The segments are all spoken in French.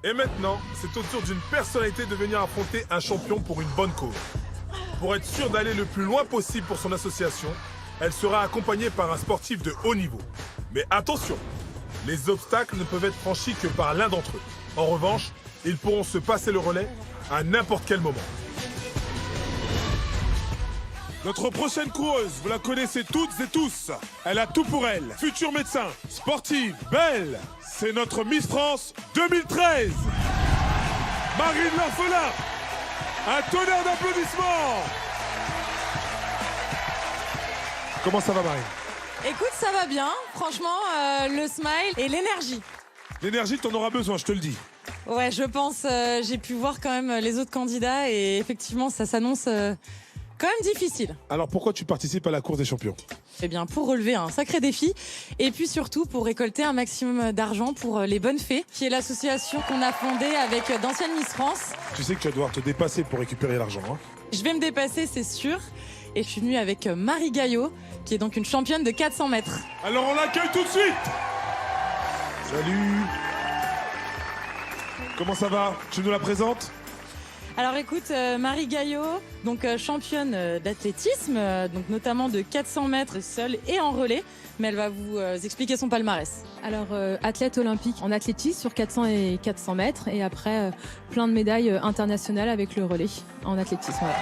Et maintenant, c'est au tour d'une personnalité de venir affronter un champion pour une bonne cause. Pour être sûr d'aller le plus loin possible pour son association, elle sera accompagnée par un sportif de haut niveau. Mais attention, les obstacles ne peuvent être franchis que par l'un d'entre eux. En revanche, ils pourront se passer le relais à n'importe quel moment. Notre prochaine coureuse, vous la connaissez toutes et tous. Elle a tout pour elle. Futur médecin, sportive, belle. C'est notre Miss France 2013. Marine L'Orphelin. Un tonnerre d'applaudissements. Comment ça va, Marine? Écoute, ça va bien. Franchement, le smile et l'énergie. L'énergie, t'en auras besoin, je te le dis. Ouais, je pense. J'ai pu voir quand même les autres candidats et effectivement, ça s'annonce quand même difficile. Alors pourquoi tu participes à la course des champions? Eh bien, pour relever un sacré défi et puis surtout pour récolter un maximum d'argent pour les Bonnes Fées, qui est l'association qu'on a fondée avec d'anciennes Miss France. Tu sais que tu vas devoir te dépasser pour récupérer l'argent, hein? Je vais me dépasser, c'est sûr. Et je suis venue avec Marie Gaillot, qui est donc une championne de 400 mètres. Alors on l'accueille tout de suite. Salut. Comment ça va? Tu nous la présentes? Alors écoute, Marie Gaillot, donc championne d'athlétisme, donc notamment de 400 mètres seule et en relais, mais elle va vous expliquer son palmarès. Alors, athlète olympique en athlétisme sur 400 et 400 mètres et après plein de médailles internationales avec le relais en athlétisme. Ouais.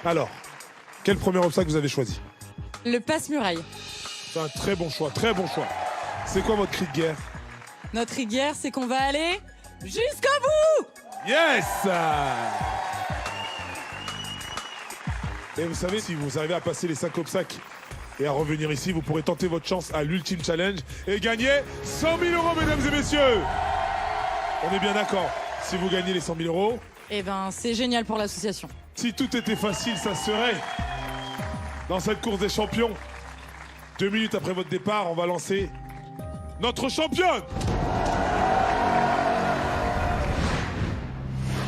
Alors, quel premier obstacle vous avez choisi? Le passe-muraille. C'est un très bon choix, très bon choix. C'est quoi votre cri de guerre? Notre guerre, c'est qu'on va aller jusqu'au bout. Yes! Et vous savez, si vous arrivez à passer les 5 obstacles et à revenir ici, vous pourrez tenter votre chance à l'ultime challenge et gagner 100 000 €, mesdames et messieurs! On est bien d'accord. Si vous gagnez les 100 000 €, Eh ben, c'est génial pour l'association. si tout était facile, ça serait. Dans cette course des champions, 2 minutes après votre départ, on va lancer notre championne!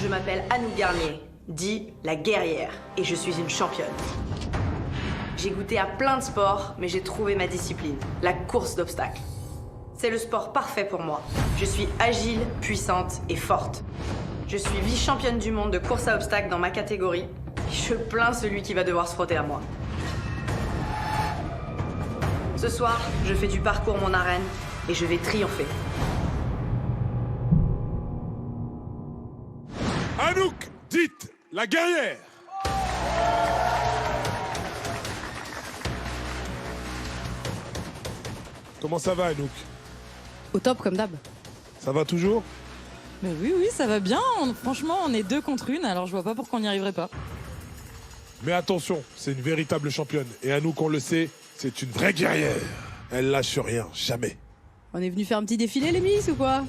Je m'appelle Anouk Garnier, dit la guerrière, et je suis une championne. J'ai goûté à plein de sports, mais j'ai trouvé ma discipline, la course d'obstacles. C'est le sport parfait pour moi. Je suis agile, puissante et forte. Je suis vice-championne du monde de course à obstacles dans ma catégorie, et je plains celui qui va devoir se frotter à moi. Ce soir, je fais du parcours mon arène, et je vais triompher. Anouk, dites la guerrière! Comment ça va, Anouk? Au top comme d'hab. Ça va toujours? Mais oui, ça va bien. Franchement, on est 2 contre 1, alors je vois pas pourquoi on n'y arriverait pas. Mais attention, c'est une véritable championne. Et Anouk, on le sait, c'est une vraie guerrière. Elle lâche rien, jamais. On est venu faire un petit défilé, les Miss, ou quoi?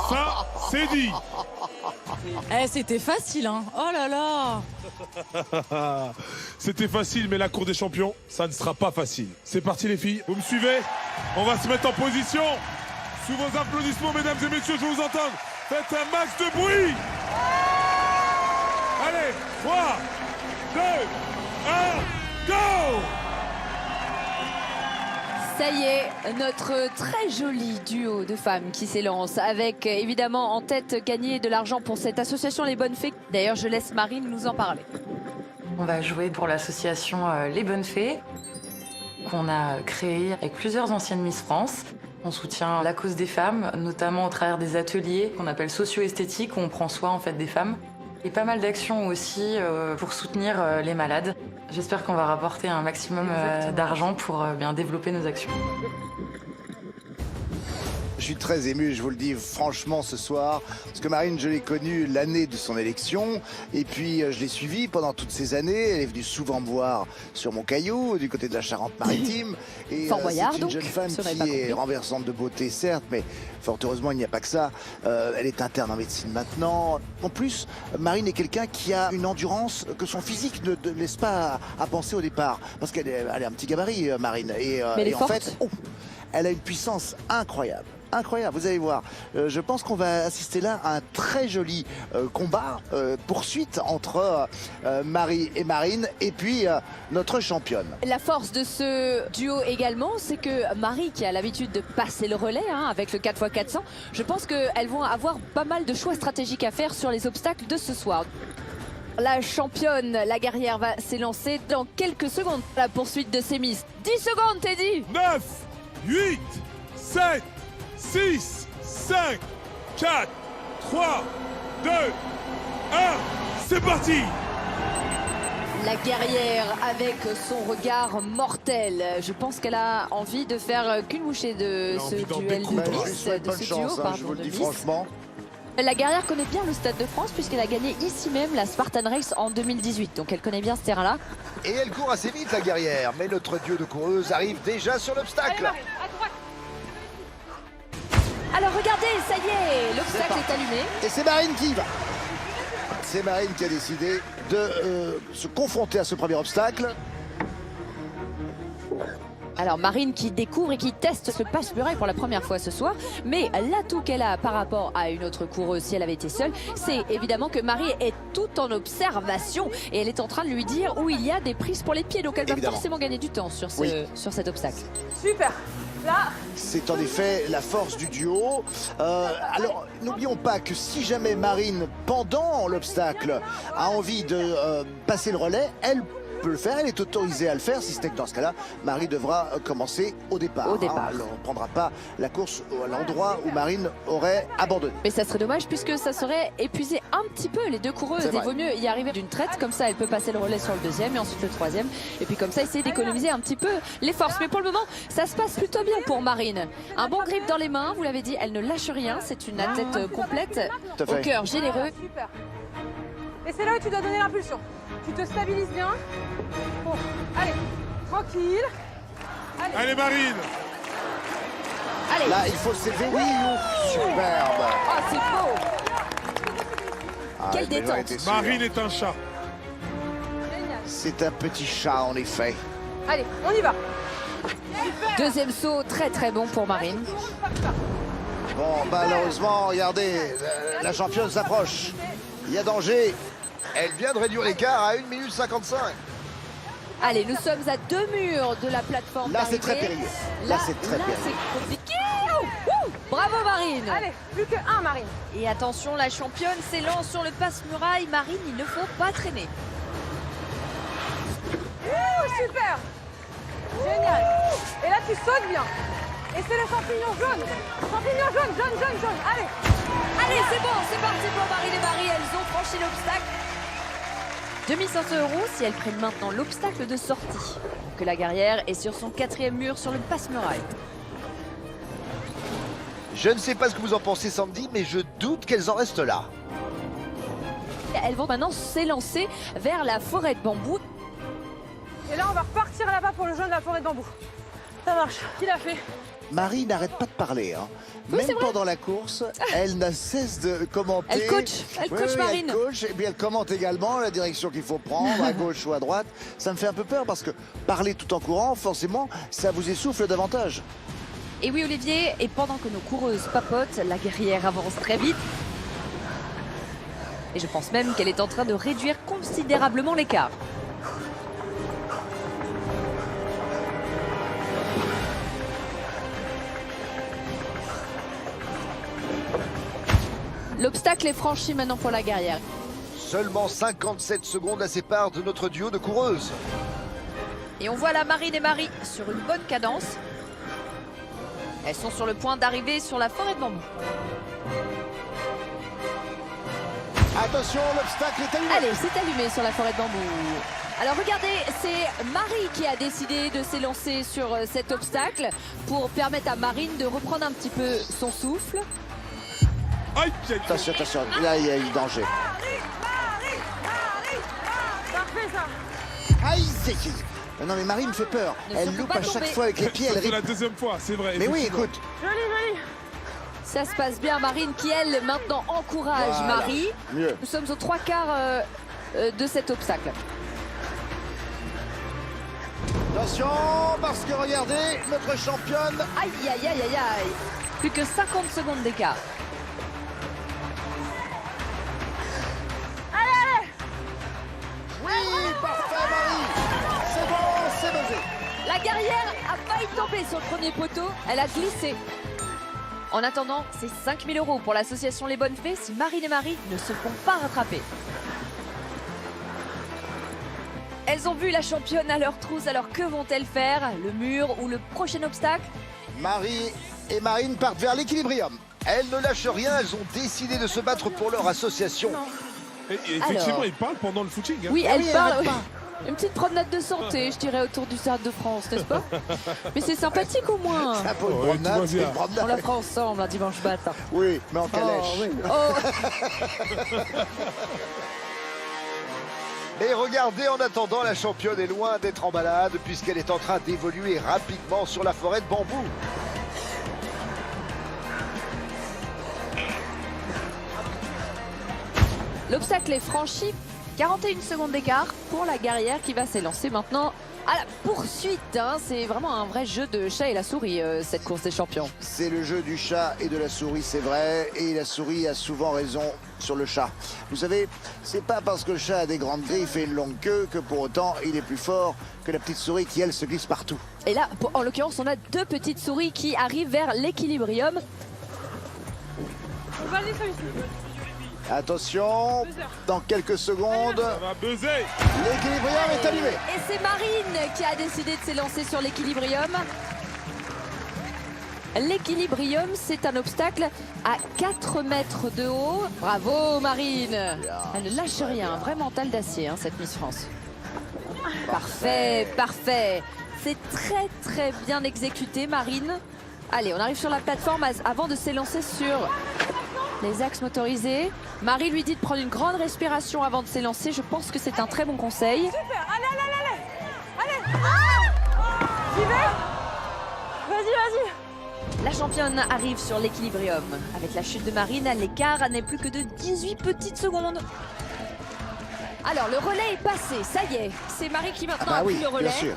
Ça, c'est dit. Eh, c'était facile, hein. Oh là là. C'était facile, mais la cour des champions, ça ne sera pas facile. C'est parti, les filles. Vous me suivez? On va se mettre en position. Sous vos applaudissements, mesdames et messieurs, je vous entends. Faites un max de bruit. Allez, 3, 2, 1, go! Ça y est, notre très joli duo de femmes qui s'élance avec évidemment en tête gagner de l'argent pour cette association Les Bonnes Fées. D'ailleurs, je laisse Marine nous en parler. On va jouer pour l'association Les Bonnes Fées, qu'on a créée avec plusieurs anciennes Miss France. On soutient la cause des femmes, notamment au travers des ateliers qu'on appelle socio-esthétiques, où on prend soin en fait des femmes. Et pas mal d'actions aussi pour soutenir les malades. J'espère qu'on va rapporter un maximum d'argent pour bien développer nos actions. Je suis très ému, je vous le dis franchement ce soir, parce que Marine, je l'ai connue l'année de son élection, et puis je l'ai suivie pendant toutes ces années. Elle est venue souvent me voir sur mon caillou, du côté de la Charente-Maritime. Et Fort Boyard, c'est une donc, jeune femme ce n'est qui pas est compris. renversante de beauté, certes, mais fort heureusement, il n'y a pas que ça. Elle est interne en médecine maintenant. En plus, Marine est quelqu'un qui a une endurance que son physique ne laisse pas à penser au départ, parce qu'elle est un petit gabarit, Marine. Mais elle est en forte. fait, elle a une puissance incroyable. incroyable, vous allez voir. Je pense qu'on va assister là à un très joli combat, poursuite entre Marie et Marine et puis notre championne. La force de ce duo également, c'est que Marie, qui a l'habitude de passer le relais avec le 4x400, je pense qu'elles vont avoir pas mal de choix stratégiques à faire sur les obstacles de ce soir. La championne, la guerrière, va s'élancer dans quelques secondes. La poursuite de ces Miss. 10 secondes, Teddy. 9, 8, 7, 6, 5, 4, 3, 2, 1, c'est parti! La guerrière avec son regard mortel. Je pense qu'elle a envie de faire qu'une bouchée de ce duel de Je lui Miss, souhaite de bonne ce chance, duo, je vous le dis de Miss. franchement. La guerrière connaît bien le Stade de France puisqu'elle a gagné ici même la Spartan Race en 2018. Donc elle connaît bien ce terrain-là. Et elle court assez vite, la guerrière. Mais notre duo de coureuse arrive déjà sur l'obstacle. Alors regardez, ça y est, l'obstacle est allumé. Et c'est Marine qui y va. C'est Marine qui a décidé de se confronter à ce premier obstacle. Alors Marine qui découvre et qui teste ce passe-muraille pour la première fois ce soir. Mais l'atout qu'elle a par rapport à une autre coureuse si elle avait été seule, c'est évidemment que Marie est tout en observation. Et elle est en train de lui dire où il y a des prises pour les pieds. Donc elle va forcément gagner du temps sur, sur cet obstacle. Super. Là. C'est en effet la force du duo. Alors, n'oublions pas que si jamais Marine, pendant l'obstacle, a envie de passer le relais, elle peut le faire, elle est autorisée à le faire, si ce n'est que dans ce cas-là, Marie devra commencer au départ. Au départ. Elle ne prendra pas la course à l'endroit où Marine aurait abandonné. Mais ça serait dommage puisque ça serait épuiser un petit peu les deux coureuses. Il vaut mieux y arriver d'une traite, comme ça elle peut passer le relais sur le deuxième et ensuite le troisième. Et puis comme ça essayer d'économiser un petit peu les forces. Mais pour le moment, ça se passe plutôt bien pour Marine. Un bon grip dans les mains, vous l'avez dit, elle ne lâche rien. C'est une athlète complète, au cœur généreux. Super. Et c'est là où tu dois donner l'impulsion. Tu te stabilises bien. Bon, allez, tranquille. Allez Marine! Allez. Là, il faut s'élever. Oui, superbe. Oh, c'est beau. Quelle détente. Marine est un chat. Génial. C'est un petit chat, en effet. Allez, on y va. Deuxième saut, très très bon pour Marine. Bon, malheureusement, regardez, la championne s'approche. Il y a danger. Elle vient de réduire l'écart à 1 minute 55. Allez, nous sommes à 2 murs de la plateforme. Là, c'est très périlleux. Là, c'est très périlleux. C'est compliqué. Bravo Marine. Allez, plus que un, Marine. Et attention, la championne s'élance sur le passe-muraille. Marine, il ne faut pas traîner. Super. Génial. Et là, tu sautes bien. Et c'est le champignon jaune. Champignon jaune, jaune, jaune, jaune. Allez. Allez, c'est bon, c'est parti pour Marine et Marie. Elles ont franchi l'obstacle. 2500 € si elles prennent maintenant l'obstacle de sortie. Que la guerrière est sur son 4e mur sur le passe-muraille. Je ne sais pas ce que vous en pensez, Sandy, mais je doute qu'elles en restent là. Elles vont maintenant s'élancer vers la forêt de bambou. Et là, on va repartir là-bas pour le jaune de la forêt de bambou. Ça marche. Qui l'a fait? Marie n'arrête pas de parler. Hein. Oui, Même pendant la course, elle n'a cesse de commenter. Elle coach Marine. Elle coach, et puis elle commente également la direction qu'il faut prendre, à gauche ou à droite. Ça me fait un peu peur parce que parler tout en courant, forcément, ça vous essouffle davantage. Et oui Olivier, et pendant que nos coureuses papotent, la guerrière avance très vite. Et je pense même qu'elle est en train de réduire considérablement l'écart. L'obstacle est franchi maintenant pour la guerrière. Seulement 57 secondes la séparent de notre duo de coureuses. Et on voit la Marine et Marie sur une bonne cadence. Elles sont sur le point d'arriver sur la forêt de bambou. Attention, l'obstacle est allumé. Allez, c'est allumé sur la forêt de bambou. Alors regardez, c'est Marie qui a décidé de s'élancer sur cet obstacle pour permettre à Marine de reprendre un petit peu son souffle. Aïe, Attention, attention, là il y a eu danger. Parfait, ça. Aïe, c'est qui? Non mais Marie me fait peur. Ne Elle surtout loupe pas à chaque tomber. fois avec les pieds, elle c'est la rip. deuxième fois, c'est vrai. Mais oui, effectivement. écoute. Joli, joli. Ça se passe bien, Marine qui elle maintenant encourage Voilà. Marie. Mieux. Nous sommes aux 3/4 de cet obstacle. Attention, parce que regardez, notre championne. Aïe, aïe, aïe, aïe, aïe. Plus que 50 secondes d'écart. Oui, parfait Marie. C'est bon, c'est buzzé. La guerrière a failli tomber sur le premier poteau. Elle a glissé. En attendant, c'est 5 000 € pour l'association Les Bonnes Fées si Marine et Marie ne se font pas rattraper. Elles ont vu la championne à leur trousse, alors que vont-elles faire? Le mur ou le prochain obstacle? Marie et Marine partent vers l'équilibrium. Elles ne lâchent rien, elles ont décidé de se battre pour leur association. Et effectivement, Alors. il parle pendant le footing. Hein. Oui, Ah elle oui, parle. arrête pas. Une petite promenade de santé, je dirais, autour du Stade de France, n'est-ce pas? Mais c'est sympathique au moins. C'est un peu une Ouais, promenade, tout va c'est bien. une promenade. On la fera ensemble un dimanche matin. Oui, mais en calèche. Oh, oui. Oh. Mais regardez, en attendant, la championne est loin d'être en balade puisqu'elle est en train d'évoluer rapidement sur la forêt de bambou. L'obstacle est franchi, 41 secondes d'écart pour la guerrière qui va s'élancer maintenant à la poursuite. Hein. C'est vraiment un vrai jeu de chat et la souris, cette course des champions. C'est le jeu du chat et de la souris, c'est vrai. Et la souris a souvent raison sur le chat. Vous savez, c'est pas parce que le chat a des grandes griffes et une longue queue que pour autant il est plus fort que la petite souris qui, elle, se glisse partout. Et là, en l'occurrence, on a deux petites souris qui arrivent vers l'équilibrium. Vas-y, celui-ci. Attention, dans quelques secondes, Ça va buzzer. l'équilibrium est allumé. Et c'est Marine qui a décidé de s'élancer sur l'équilibrium. L'équilibrium, c'est un obstacle à 4 mètres de haut. Bravo Marine. Elle ne lâche rien, vrai mental d'acier, hein, cette Miss France. Parfait, parfait. C'est très très bien exécuté Marine. Allez, on arrive sur la plateforme avant de s'élancer sur les axes motorisés. Marie lui dit de prendre une grande respiration avant de s'élancer. Je pense que c'est un très bon conseil. Super, allez. Ah, j'y vais. Vas-y. La championne arrive sur l'équilibrium. Avec la chute de Marine, l'écart n'est plus que de 18 petites secondes. Alors, le relais est passé, ça y est. C'est Marie qui maintenant Bah a oui, pris le relais. bien sûr.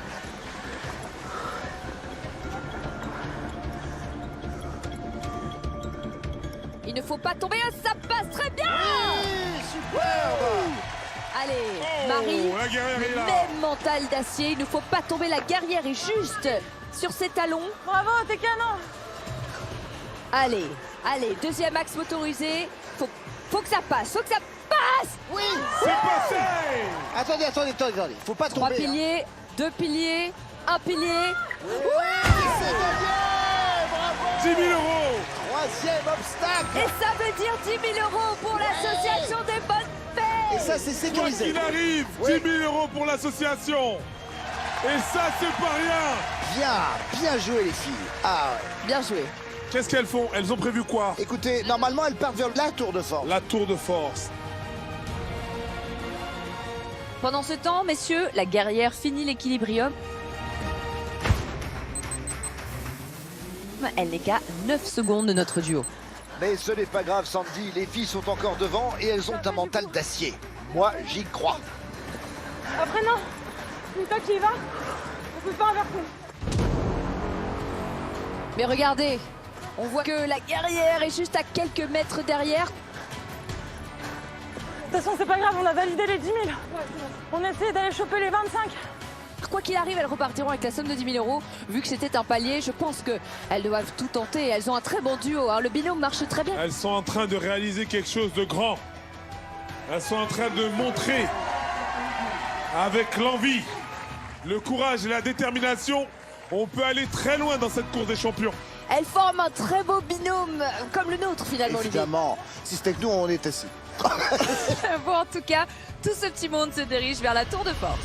Il ne faut pas tomber, ça passe très bien. Superbe. Allez, Marie, la guerrière est le là. même mental d'acier. Il ne faut pas tomber, la guerrière est juste sur ses talons. Bravo, t'es canon. Allez, deuxième axe motorisé. Faut que ça passe, Oui, C'est passé. attendez. Faut pas 3 tomber. hein. piliers, 2 piliers, 1 pilier. C'est gagné. Bravo. 10 000 €. Troisième obstacle. Et ça veut dire 10 000 € pour l'association des bonnes fées. Et ça, c'est Quoi sécurisé. qu'il arrive, Oui. 10 000 € pour l'association. Et ça, c'est pas rien. Bien joué les filles. Ah, Bien joué. Qu'est-ce qu'elles font? Elles ont prévu quoi? écoutez, normalement, elles partent vers la tour de force. La tour de force. Pendant ce temps, messieurs, la guerrière finit l'équilibrium. Elle n'est qu'à 9 secondes de notre duo. Mais ce n'est pas grave, Sandy. Les filles sont encore devant et elles ont un mental d'acier. Moi, j'y crois. Après, non. C'est toi qui y vas. On peut pas inverser. Mais regardez, on voit que la guerrière est juste à quelques mètres derrière. De toute façon, c'est pas grave, on a validé les 10 000. On essaie d'aller choper les 25. Quoi qu'il arrive, elles repartiront avec la somme de 10 000 €. Vu que c'était un palier, je pense qu'elles doivent tout tenter. Elles ont un très bon duo, hein. Le binôme marche très bien. Elles sont en train de réaliser quelque chose de grand. Elles sont en train de montrer, avec l'envie, le courage et la détermination, on peut aller très loin dans cette course des champions. Elles forment un très beau binôme, comme le nôtre finalement, Olivier. Évidemment. Si c'était que nous, on est assis. Bon, en tout cas, tout ce petit monde se dirige vers la tour de force.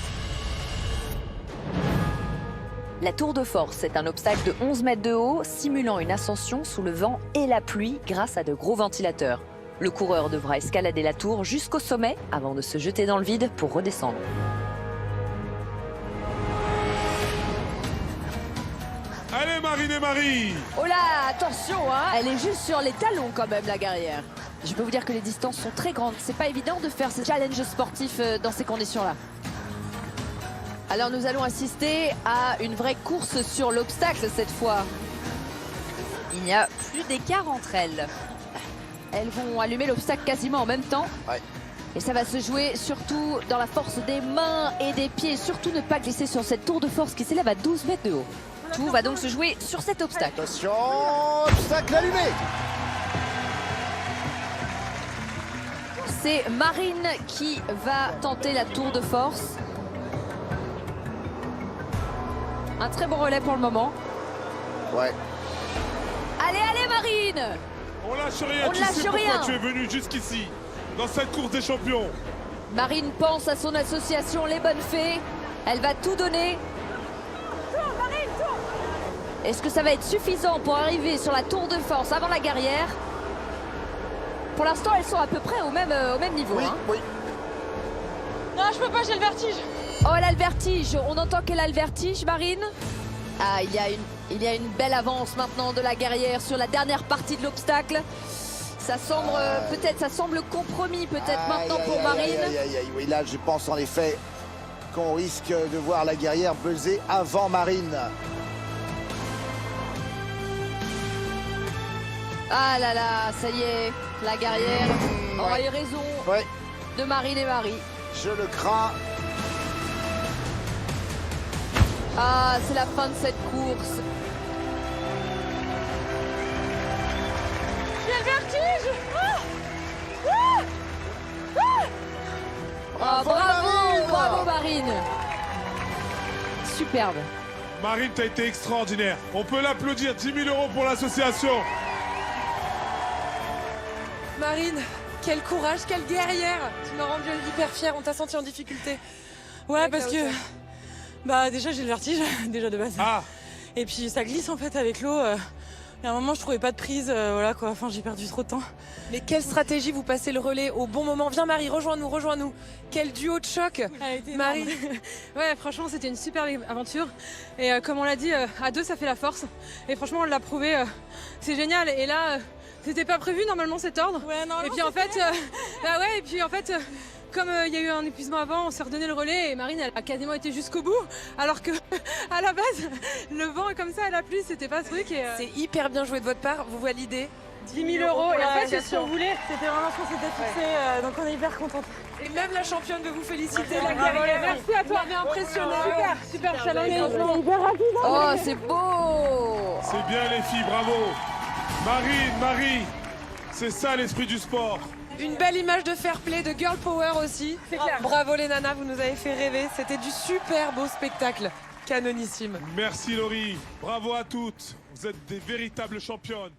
La tour de force, c'est un obstacle de 11 mètres de haut, simulant une ascension sous le vent et la pluie grâce à de gros ventilateurs. Le coureur devra escalader la tour jusqu'au sommet avant de se jeter dans le vide pour redescendre. Allez Marine et Marie. Oh là, attention, hein. Elle est juste sur les talons quand même, la guerrière. Je peux vous dire que les distances sont très grandes. C'est pas évident de faire ce challenge sportif dans ces conditions-là. Alors nous allons assister à une vraie course sur l'obstacle cette fois. Il n'y a plus d'écart entre elles. Elles vont allumer l'obstacle quasiment en même temps. Ouais. Et ça va se jouer surtout dans la force des mains et des pieds. Surtout ne pas glisser sur cette tour de force qui s'élève à 12 mètres de haut. Tout va donc se jouer sur cet obstacle. Attention, obstacle allumé. C'est Marine qui va tenter la tour de force. Un très bon relais pour le moment. Ouais. Allez, allez Marine! On lâche rien, On tu lâche sais pourquoi rien. tu es venu jusqu'ici, dans cette course des champions. Marine pense à son association Les Bonnes Fées. Elle va tout donner. Est-ce que ça va être suffisant pour arriver sur la tour de force avant la guerrière? Pour l'instant, elles sont à peu près au même niveau. Oui, hein. oui. Non, je peux pas, j'ai le vertige. Oh, elle a le vertige. On entend qu'elle a le vertige, Marine. Ah, il y a une belle avance maintenant de la guerrière sur la dernière partie de l'obstacle. Ça semble peut-être, ça semble compromis peut-être maintenant pour Marine. Oui, là, je pense en effet qu'on risque de voir la guerrière buzzer avant Marine. Ah là là, ça y est, la guerrière aura eu raison Ouais, de Marine et Marie. je le crains. Ah, c'est la fin de cette course. J'ai le vertige. Ah, Marine. bravo Marine. Superbe. Marine, t'as été extraordinaire. On peut l'applaudir, 10 000 € pour l'association. Marine, quel courage, quelle guerrière. Tu m'as rendu hyper fière, on t'a senti en difficulté. Ouais, Avec parce la que hauteur. bah déjà j'ai le vertige, déjà de base. Ah, Et puis ça glisse en fait avec l'eau. Et à un moment je trouvais pas de prise, voilà quoi. Enfin j'ai perdu trop de temps. Mais quelle stratégie, vous passez le relais au bon moment. Viens Marie, rejoins-nous, rejoins-nous. Quel duo de choc. Elle a été Marie. énorme. Ouais, franchement, c'était une super aventure. Et comme on l'a dit, à deux, ça fait la force. Et franchement, on l'a prouvé. C'est génial. Et là, c'était pas prévu normalement cet ordre. Ouais, non, Et puis en fait, bah ouais, et puis en fait, comme il y a eu un épuisement avant, on s'est redonné le relais et Marine, elle a quasiment été jusqu'au bout. Alors que à la base, le vent est comme ça, la pluie, c'était pas ce truc. Et, C'est hyper bien joué de votre part, vous validez. 10 000 €. Et en fait c'est ce qu'on l'association. voulait. C'était vraiment ce qu'on s'était fixé. Donc on est hyper contente. Et même la championne veut vous féliciter, la Bravo, guerrière. merci à toi. Vous m'avez impressionné. Super challenge. Oh, c'est beau. c'est bien les filles, bravo. Marine, Marie, c'est ça l'esprit du sport. Une belle image de fair play, de girl power aussi. C'est clair. Bravo les nanas, vous nous avez fait rêver. C'était du super beau spectacle. Canonissime. Merci Laurie, bravo à toutes. Vous êtes des véritables championnes.